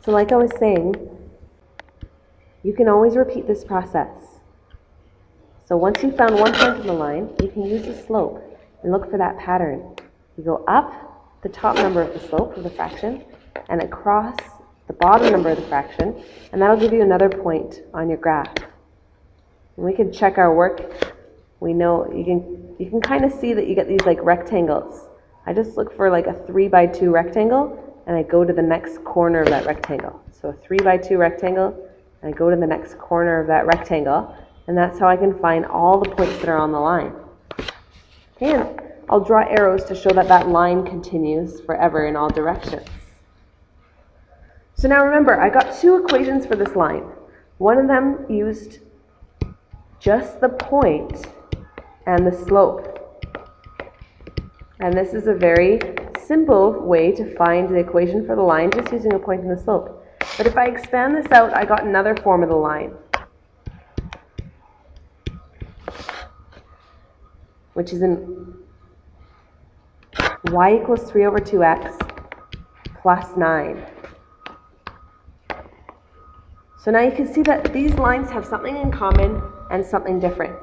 So like I was saying, you can always repeat this process. So once you've found one point in the line, you can use the slope and look for that pattern. You go up the top number of the slope of the fraction and across the bottom number of the fraction, and that'll give you another point on your graph. And we can check our work. We know you can kind of see that you get these like rectangles. I just look for like a 3 by 2 rectangle and I go to the next corner of that rectangle. So a 3 by 2 rectangle, and I go to the next corner of that rectangle, and that's how I can find all the points that are on the line. Okay, and I'll draw arrows to show that that line continues forever in all directions. So now remember, I got two equations for this line. One of them used just the point and the slope. And this is a very simple way to find the equation for the line just using a point and the slope. But if I expand this out, I got another form of the line, which is in y equals 3 over 2x plus 9. So now you can see that these lines have something in common and something different.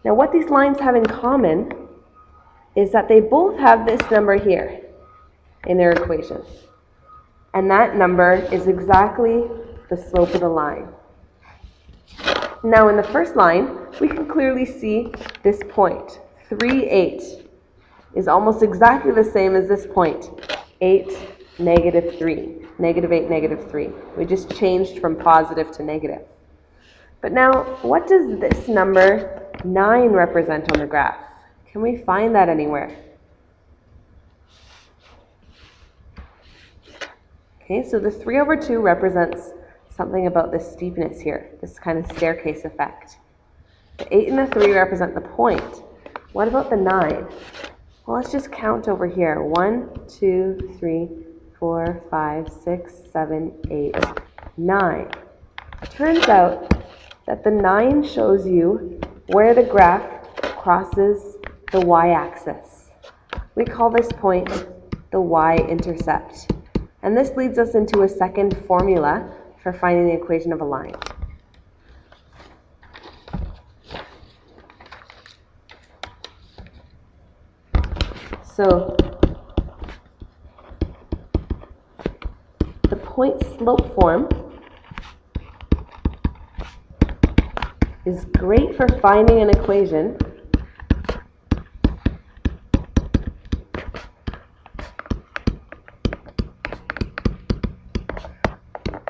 Now what these lines have in common is that they both have this number here in their equation. And that number is exactly the slope of the line. Now in the first line, we can clearly see this point. 3, 8 is almost exactly the same as this point. 8, negative 3. Negative 8, negative 3. We just changed from positive to negative. But now, what does this number 9 represent on the graph? Can we find that anywhere? Okay, so the 3 over 2 represents something about this steepness here, this kind of staircase effect. The 8 and the 3 represent the point. What about the 9? Well, let's just count over here. 1, 2, 3, 4, 5, 6, 7, 8, 9. It turns out that the 9 shows you where the graph crosses the y-axis. We call this point the y-intercept. And this leads us into a second formula for finding the equation of a line. So the point-slope form is great for finding an equation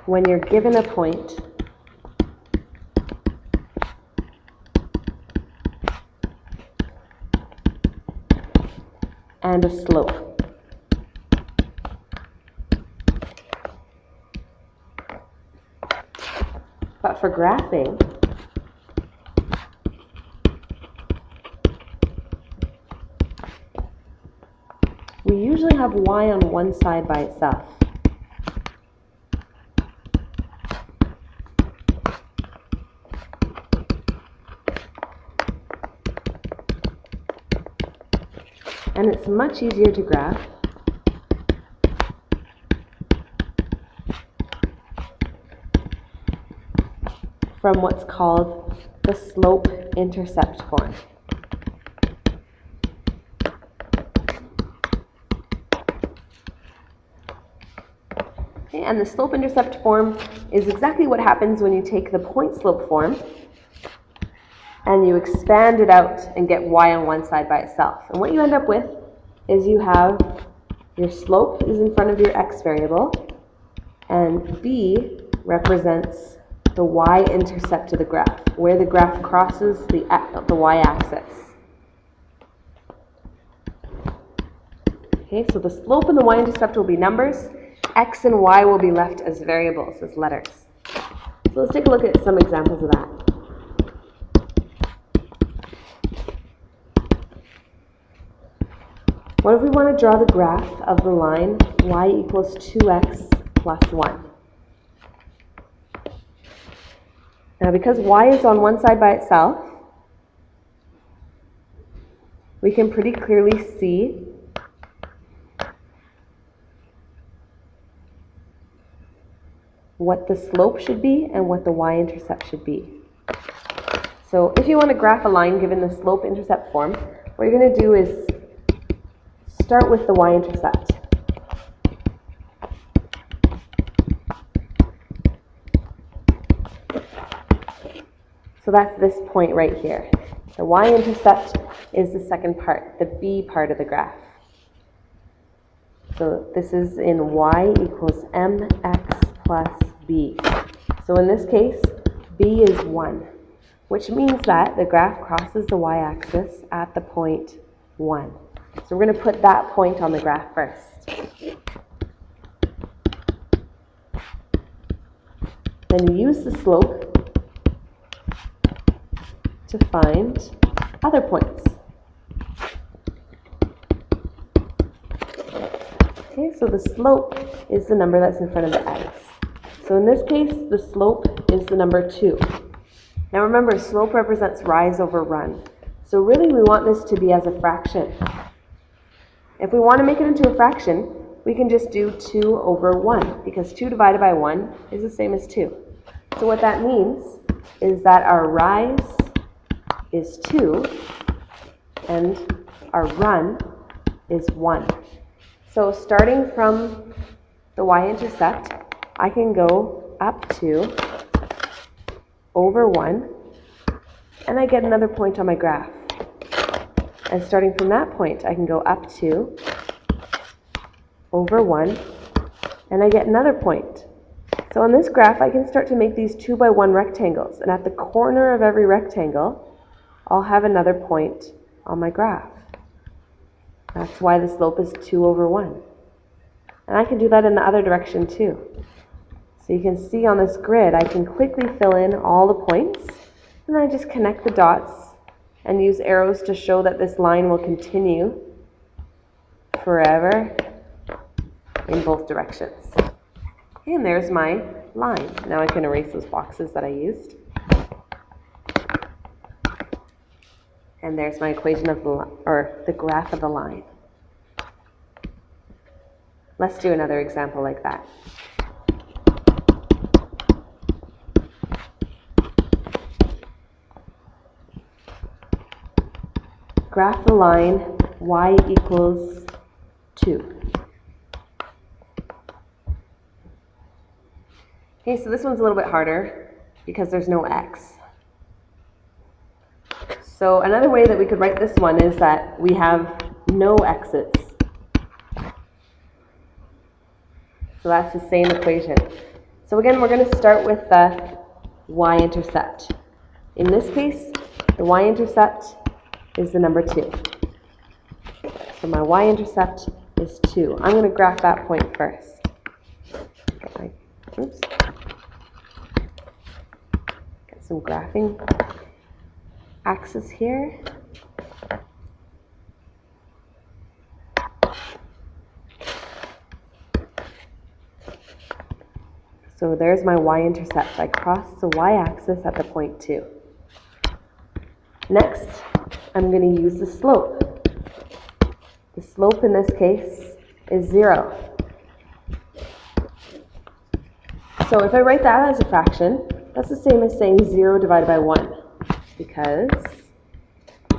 when you're given a point and a slope. But for graphing, we usually have y on one side by itself. And it's much easier to graph from what's called the slope-intercept form. Okay, and the slope-intercept form is exactly what happens when you take the point-slope form and you expand it out and get y on one side by itself. And what you end up with is you have your slope is in front of your x variable, and b represents the y-intercept of the graph, where the graph crosses the y-axis. Okay, so the slope and the y-intercept will be numbers. X and y will be left as variables, as letters. So let's take a look at some examples of that. What if we want to draw the graph of the line y equals 2x plus 1? Now because y is on one side by itself, we can pretty clearly see what the slope should be and what the y-intercept should be. So if you want to graph a line given the slope-intercept form, what you're going to do is start with the y-intercept. So that's this point right here. The y-intercept is the second part, the b part of the graph. So this is in y equals mx plus b. So in this case, b is 1, which means that the graph crosses the y-axis at the point 1. So we're going to put that point on the graph first. Then use the slope to find other points. Okay, so the slope is the number that's in front of the x. So in this case, the slope is the number 2. Now remember, slope represents rise over run. So really we want this to be as a fraction. If we want to make it into a fraction, we can just do 2 over 1, because 2 divided by 1 is the same as 2. So what that means is that our rise is 2 and our run is 1. So starting from the y-intercept, I can go up 2 over 1, and I get another point on my graph. And starting from that point, I can go up 2 over 1, and I get another point. So on this graph, I can start to make these 2 by 1 rectangles, and at the corner of every rectangle, I'll have another point on my graph. That's why the slope is 2 over 1. And I can do that in the other direction too. So you can see on this grid, I can quickly fill in all the points, and then I just connect the dots and use arrows to show that this line will continue forever in both directions. Okay, and there's my line. Now I can erase those boxes that I used. And there's my equation of the graph of the line. Let's do another example like that. Graph the line y equals 2. Okay, so this one's a little bit harder because there's no x. So another way that we could write this one is that we have no x's. So that's the same equation. So again, we're going to start with the y-intercept. In this case, the y-intercept is the number 2. So my y-intercept is 2. I'm going to graph that point first. Oops. Get some graphing axis here. So there's my y-intercept. I cross the y-axis at the point 2. Next, I'm going to use the slope. The slope in this case is 0. So if I write that as a fraction, that's the same as saying 0 divided by 1, because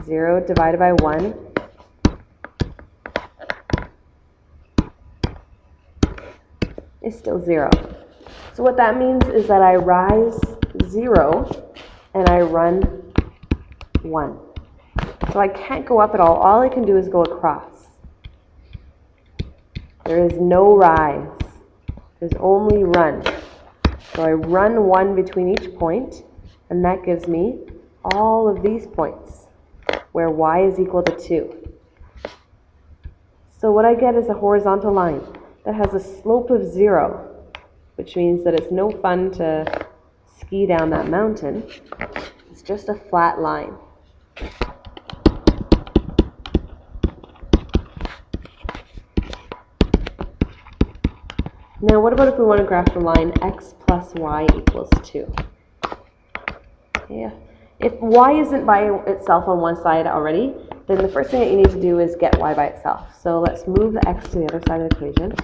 0 divided by 1 is still 0. So what that means is that I rise 0 and I run 1. So I can't go up at all. All I can do is go across. There is no rise. There's only run. So I run 1 between each point, and that gives me all of these points where y is equal to 2. So what I get is a horizontal line that has a slope of 0, which means that it's no fun to ski down that mountain. It's just a flat line. Now what about if we want to graph the line x plus y equals 2? Yeah. If y isn't by itself on one side already, then the first thing that you need to do is get y by itself. So let's move the x to the other side of the equation.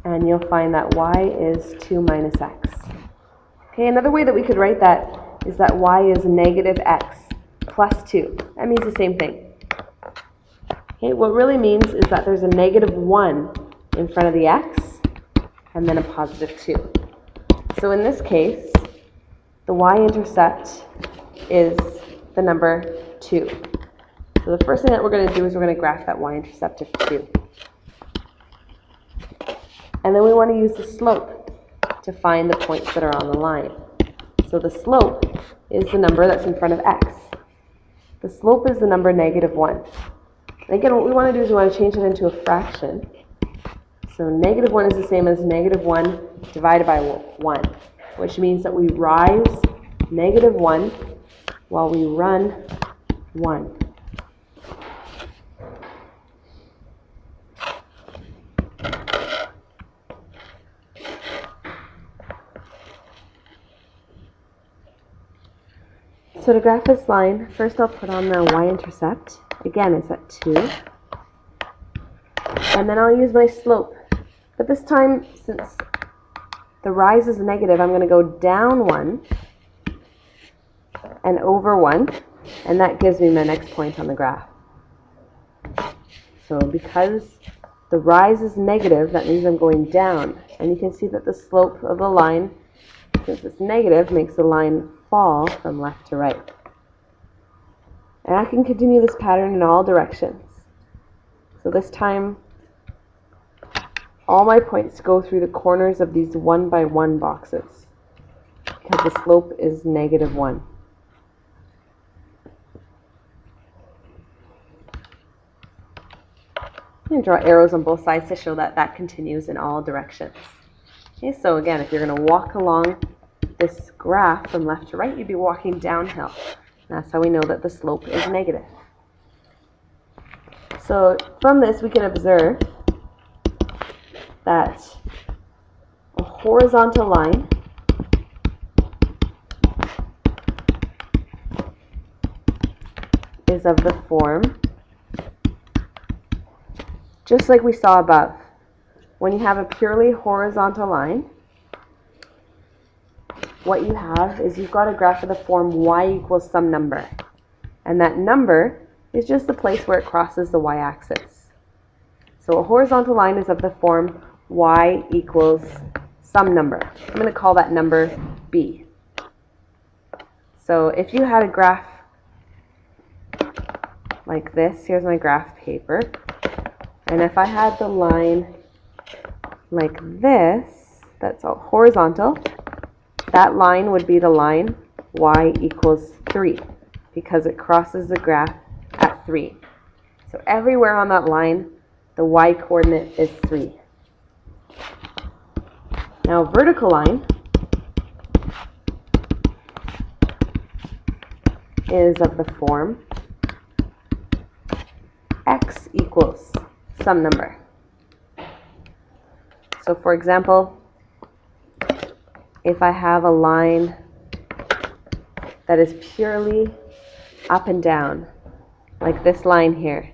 and you'll find that y is 2 minus x. Okay, another way that we could write that is that y is negative x plus 2. That means the same thing. Okay, what it really means is that there's a negative 1 in front of the x and then a positive 2. So in this case, the y-intercept is the number 2. So the first thing that we're going to do is we're going to graph that y-intercept of 2. And then we want to use the slope to find the points that are on the line. So the slope is the number that's in front of x. The slope is the number negative 1. And again, what we want to do is we want to change it into a fraction. So negative 1 is the same as negative 1 divided by 1, which means that we rise negative 1 while we run 1. So to graph this line, first I'll put on the y-intercept. Again, it's at 2. And then I'll use my slope. But this time, since the rise is negative, I'm going to go down 1 and over 1, and that gives me my next point on the graph. So because the rise is negative, that means I'm going down. And you can see that the slope of the line, since it's negative, makes the line fall from left to right. And I can continue this pattern in all directions. So this time, all my points go through the corners of these 1 by 1 boxes because the slope is negative 1. I'm going to draw arrows on both sides to show that that continues in all directions. Okay, so again, if you're going to walk along this graph from left to right, you'd be walking downhill. That's how we know that the slope is negative. So from this, we can observe that a horizontal line is of the form, just like we saw above. When you have a purely horizontal line, what you have is you've got a graph of the form y equals some number. And that number is just the place where it crosses the y-axis. So a horizontal line is of the form y equals some number. I'm going to call that number b. So if you had a graph like this, here's my graph paper, and if I had the line like this, that's all horizontal, that line would be the line y equals 3 because it crosses the graph at 3. So everywhere on that line, the y coordinate is 3. Now a vertical line is of the form x equals some number. So for example, if I have a line that is purely up and down, like this line here,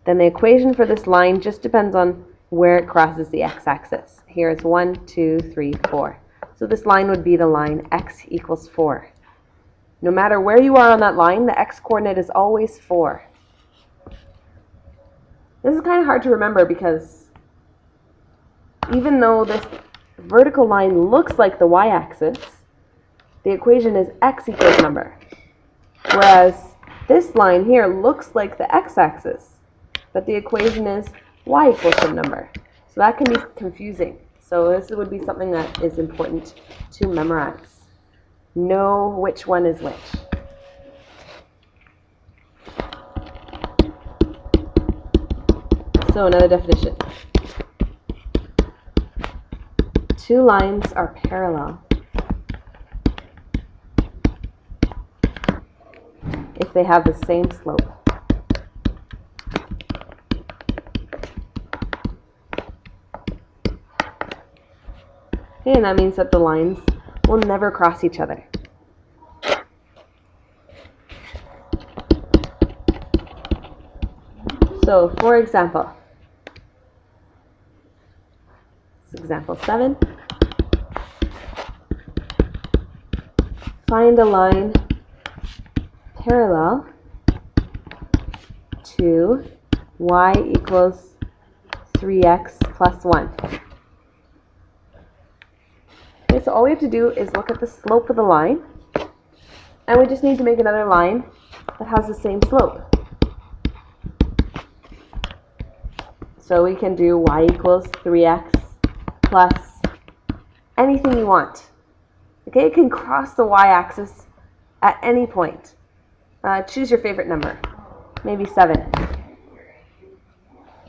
then the equation for this line just depends on where it crosses the x-axis. Here it's 1, 2, 3, 4. So this line would be the line x equals 4. No matter where you are on that line, the x-coordinate is always 4. This is kind of hard to remember because even though this vertical line looks like the y-axis, the equation is x equals number. Whereas this line here looks like the x-axis, but the equation is y equals some number. So that can be confusing. So this would be something that is important to memorize. Know which one is which. So another definition. Two lines are parallel if they have the same slope. Okay, and that means that the lines will never cross each other. So, for example, Example 7. Find a line parallel to y equals 3x plus 1. Okay, so all we have to do is look at the slope of the line, and we just need to make another line that has the same slope. So we can do y equals 3x plus anything you want. Okay, it can cross the y-axis at any point. Choose your favorite number, maybe 7.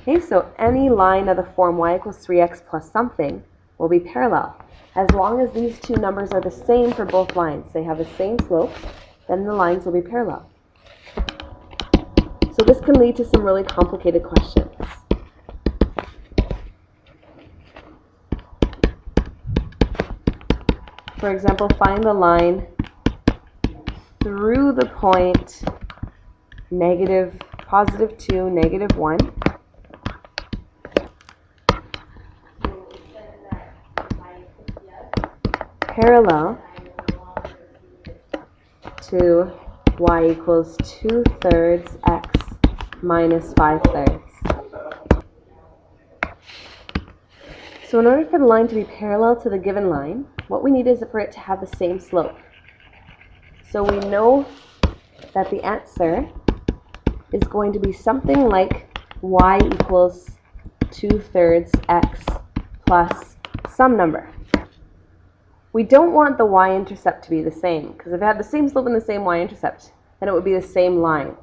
Okay, so any line of the form y equals 3x plus something will be parallel. As long as these two numbers are the same for both lines, they have the same slope, then the lines will be parallel. So this can lead to some really complicated questions. For example, find the line through the point positive 2, negative 1. Parallel to y equals 2/3 x minus 5/3. So in order for the line to be parallel to the given line, what we need is for it to have the same slope. So we know that the answer is going to be something like y equals 2/3 x plus some number. We don't want the y-intercept to be the same, because if it had the same slope and the same y-intercept, then it would be the same line.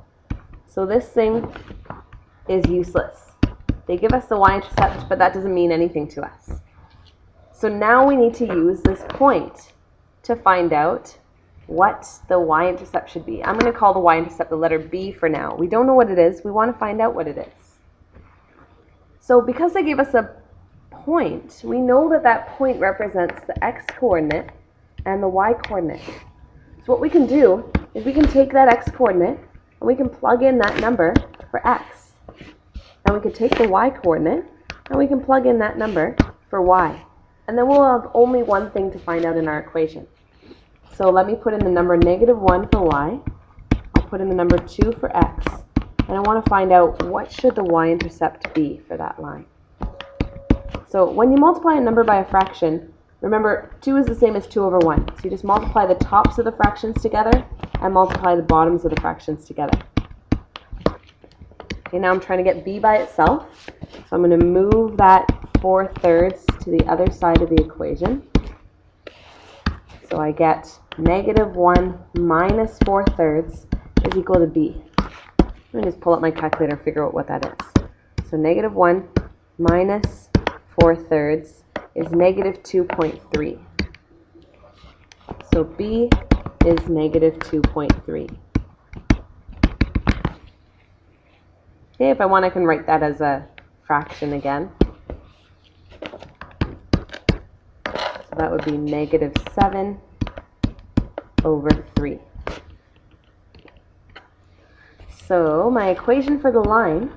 So this thing is useless. They give us the y-intercept, but that doesn't mean anything to us. So now we need to use this point to find out what the y-intercept should be. I'm going to call the y-intercept the letter b for now. We don't know what it is. We want to find out what it is. So because they gave us a point, we know that that point represents the x-coordinate and the y-coordinate. So what we can do is we can take that x-coordinate and we can plug in that number for x. And we can take the y-coordinate and we can plug in that number for y. And then we'll have only one thing to find out in our equation. So let me put in the number -1 for y. I'll put in the number 2 for x. And I want to find out what should the y-intercept be for that line. So when you multiply a number by a fraction, remember 2 is the same as 2 over 1. So you just multiply the tops of the fractions together and multiply the bottoms of the fractions together. Okay, now I'm trying to get b by itself. So I'm going to move that 4/3 to the other side of the equation. So I get -1 minus 4/3 is equal to b. Let me just pull up my calculator and figure out what that is. So -1 minus 4/3 is -2.3. So b is -2.3. Okay, if I want, I can write that as a fraction again. So that would be -7 over 3. So my equation for the line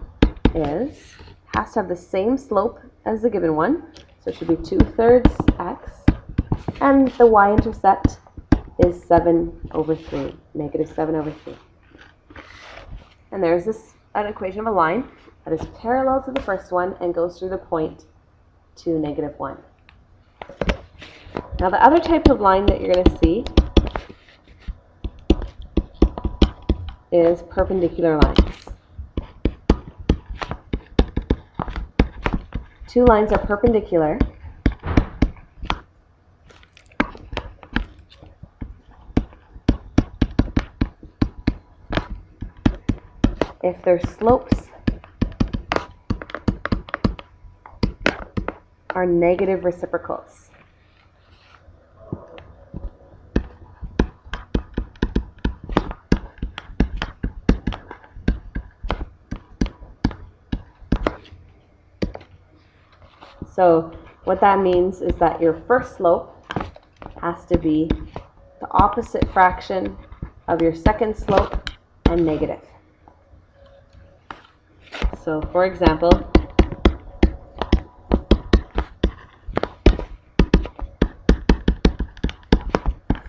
has to have the same slope as the given one. So it should be 2/3 x. And the y-intercept is 7 over 3, -7 over 3. And there's an equation of a line that is parallel to the first one and goes through the point to -1. Now the other type of line that you're going to see is perpendicular lines. Two lines are perpendicular if their slopes are negative reciprocals. So what that means is that your first slope has to be the opposite fraction of your second slope and negative. So for example,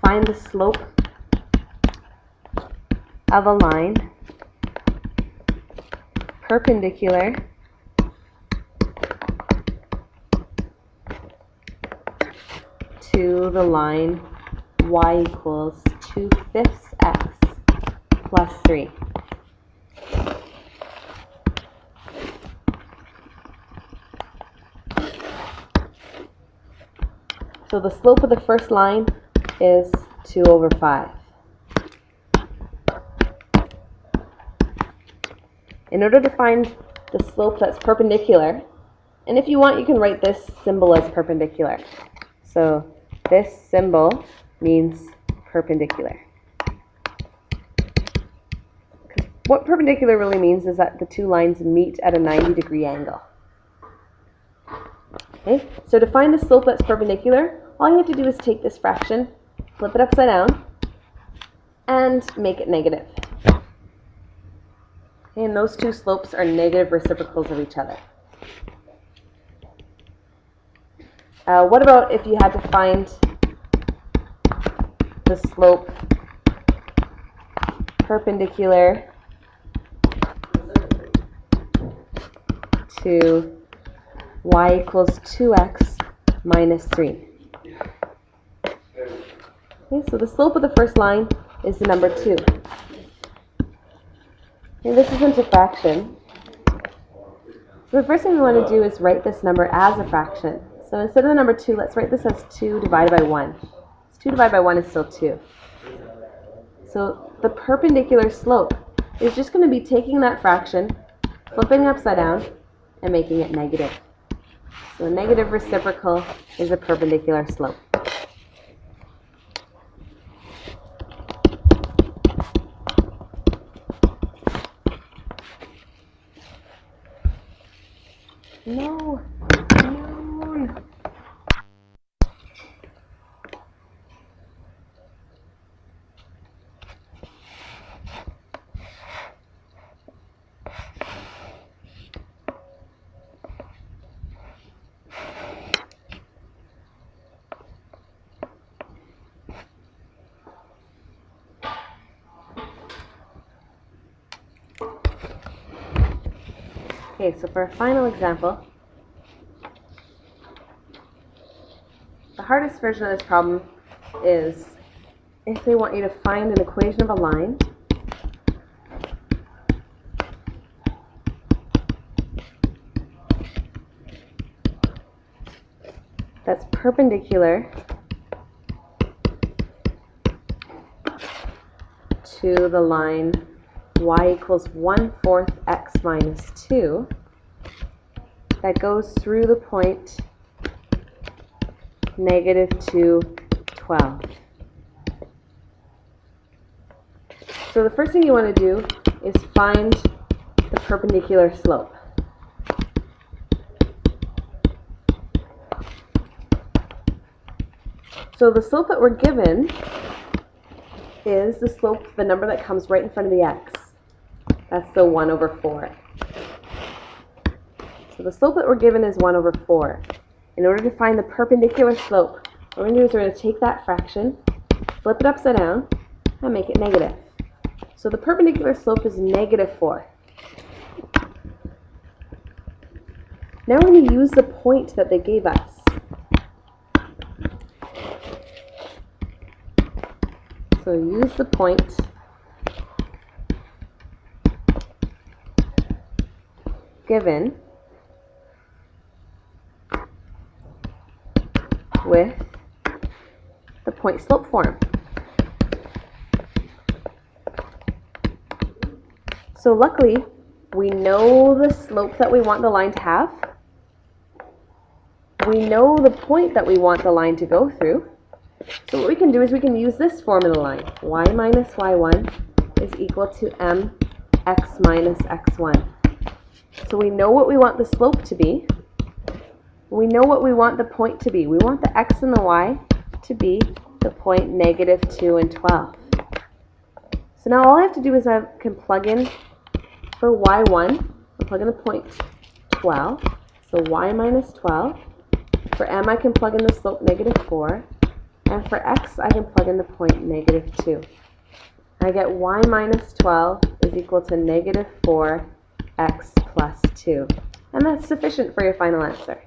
find the slope of a line perpendicular to the line y equals 2/5 x plus 3. So the slope of the first line is 2/5. In order to find the slope that's perpendicular, and if you want, you can write this symbol as perpendicular. So this symbol means perpendicular. What perpendicular really means is that the two lines meet at a 90-degree angle. Okay, so to find the slope that's perpendicular, all you have to do is take this fraction, flip it upside down, and make it negative. Okay, and those two slopes are negative reciprocals of each other. What about if you had to find the slope perpendicular to y equals 2x minus 3? Okay, so the slope of the first line is the number 2. Okay, this isn't a fraction. So the first thing we want to do is write this number as a fraction. So instead of the number 2, let's write this as 2 divided by 1. 2 divided by 1 is still 2. So the perpendicular slope is just going to be taking that fraction, flipping it upside down, and making it negative. So a negative reciprocal is a perpendicular slope. No. Okay, so for a final example, the hardest version of this problem is if they want you to find an equation of a line that's perpendicular to the line y equals 1/4 x minus 2 that goes through the point -2, 12. So the first thing you want to do is find the perpendicular slope. So the slope that we're given is the slope, the number that comes right in front of the x. That's the 1/4. So the slope that we're given is 1/4. In order to find the perpendicular slope, what we're going to do is we're going to take that fraction, flip it upside down, and make it negative. So the perpendicular slope is -4. Now we're going to use the point that they gave us. So use the point given with the point slope form. So luckily, we know the slope that we want the line to have. We know the point that we want the line to go through. So what we can do is we can use this form of the line. Y minus y1 is equal to mx minus x1. So we know what we want the slope to be. We know what we want the point to be. We want the x and the y to be the point -2 and 12. So now all I have to do is I can plug in for y1, I'll plug in the point 12. So y minus 12. For m, I can plug in the slope -4. And for x, I can plug in the point negative 2. I get y minus 12 is equal to negative 4x plus 2. And that's sufficient for your final answer.